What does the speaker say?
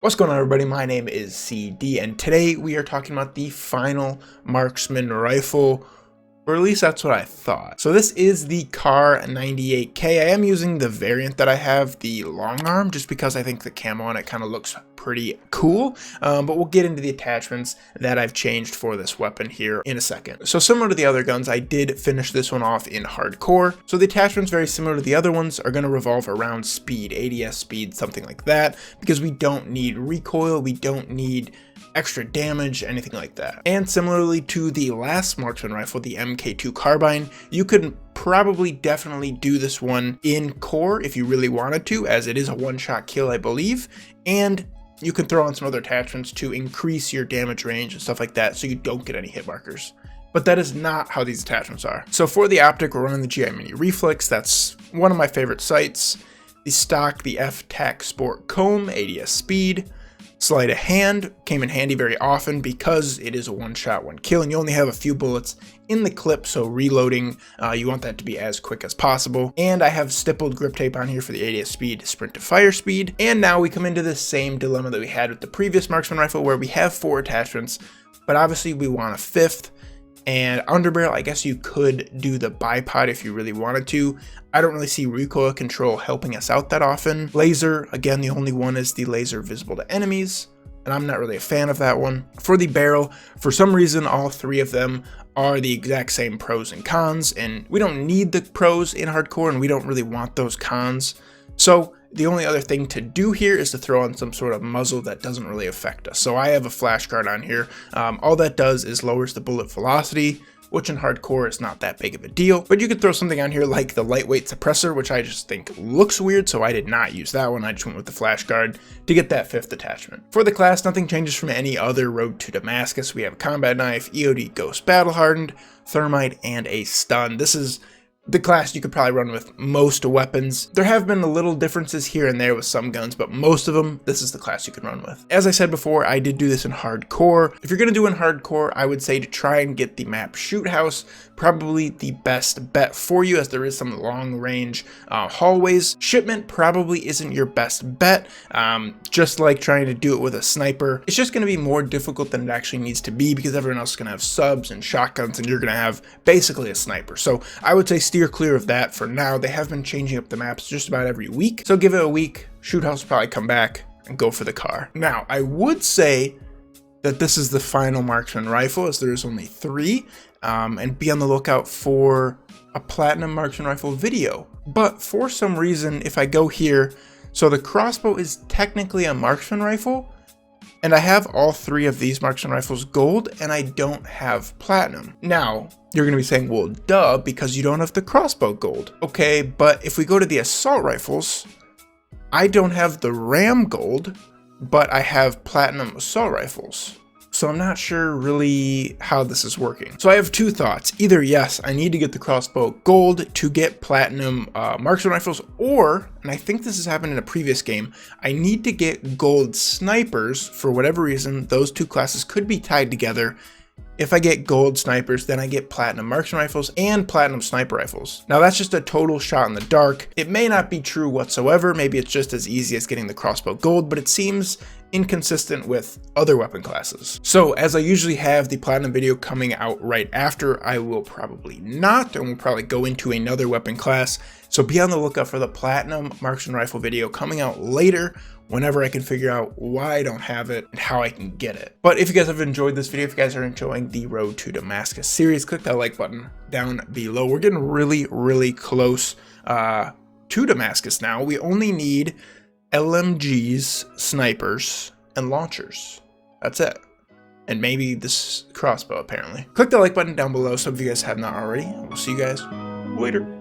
What's going on, everybody? My name is CD, and today we are talking about the final marksman rifle, or at least that's what I thought. So this is the Kar 98K. I am using the variant that I have, the long arm, just because I think the camo on it kind of looks pretty cool, but we'll get into the attachments that I've changed for this weapon here in a second. So similar to the other guns, I did finish this one off in hardcore. So the attachments, very similar to the other ones, are going to revolve around speed, ADS speed, something like that, because we don't need recoil, we don't need extra damage, anything like that. And similarly to the last marksman rifle, the MK2 carbine, you could probably definitely do this one in core if you really wanted to, as it is a one-shot kill, I believe, and you can throw on some other attachments to increase your damage range and stuff like that so you don't get any hit markers. But that is not how these attachments are. So for the optic, we're running the GI Mini Reflex. That's one of my favorite sights. The stock, the F-Tac Sport Comb, ADS speed. Sleight of hand came in handy very often because it is a one-shot, one kill, and you only have a few bullets in the clip, so reloading, you want that to be as quick as possible. And I have stippled grip tape on here for the ADS speed, sprint to fire speed. And now we come into the same dilemma that we had with the previous marksman rifle, where we have 4 attachments, but obviously we want a 5th. And underbarrel, I guess you could do the bipod if you really wanted to. I don't really see recoil control helping us out that often. Laser, again, the only one is the laser visible to enemies, and I'm not really a fan of that one. For the barrel, for some reason, all 3 of them are the exact same pros and cons, and we don't need the pros in hardcore, and we don't really want those cons. So the only other thing to do here is to throw on some sort of muzzle that doesn't really affect us. So I have a flash guard on here. All that does is lowers the bullet velocity, which in hardcore is not that big of a deal. But you could throw something on here like the lightweight suppressor, which I just think looks weird, so I did not use that one. I just went with the flash guard to get that 5th attachment. For the class, nothing changes from any other Road to Damascus. We have a combat knife, EOD Ghost Battle Hardened, Thermite, and a stun. This is the class you could probably run with most weapons. There have been little differences here and there with some guns, but most of them, this is the class you can run with. As I said before, I did do this in hardcore. If you're going to do in hardcore, I would say to try and get the map Shoot House, probably the best bet for you, as there is some long range hallways. Shipment probably isn't your best bet, just like trying to do it with a sniper. It's just going to be more difficult than it actually needs to be, because everyone else is going to have subs and shotguns, and you're going to have basically a sniper. So I would say steer clear of that for now. They have been changing up the maps just about every week, so give it a week. Shoot House will probably come back and go for the Kar. Now, I would say that this is the final marksman rifle, as there's only 3, and be on the lookout for a platinum marksman rifle video. But for some reason, if I go here, so the crossbow is technically a marksman rifle, and I have all 3 of these marksman rifles gold, and I don't have platinum. Now, you're going to be saying, well, duh, because you don't have the crossbow gold. Okay, but if we go to the assault rifles, I don't have the RAM gold, but I have platinum assault rifles. So I'm not sure really how this is working. So I have 2 thoughts. Either yes, I need to get the crossbow gold to get platinum marksman rifles, or, and I think this has happened in a previous game, I need to get gold snipers. For whatever reason, those 2 classes could be tied together. If I get gold snipers, then I get platinum marksman rifles and platinum sniper rifles. Now that's just a total shot in the dark. It may not be true whatsoever. Maybe it's just as easy as getting the crossbow gold, but it seems inconsistent with other weapon classes. So as I usually have the platinum video coming out right after, I will probably not, and we'll probably go into another weapon class. So be on the lookout for the platinum marksman rifle video coming out later, whenever I can figure out why I don't have it and how I can get it. But if you guys have enjoyed this video, if you guys are enjoying the Road to Damascus series, click that like button down below. We're getting really close to Damascus now. We only need LMGs, snipers, and launchers. That's it. And maybe this crossbow, apparently. Click the like button down below, some of you guys have not already. We'll see you guys later.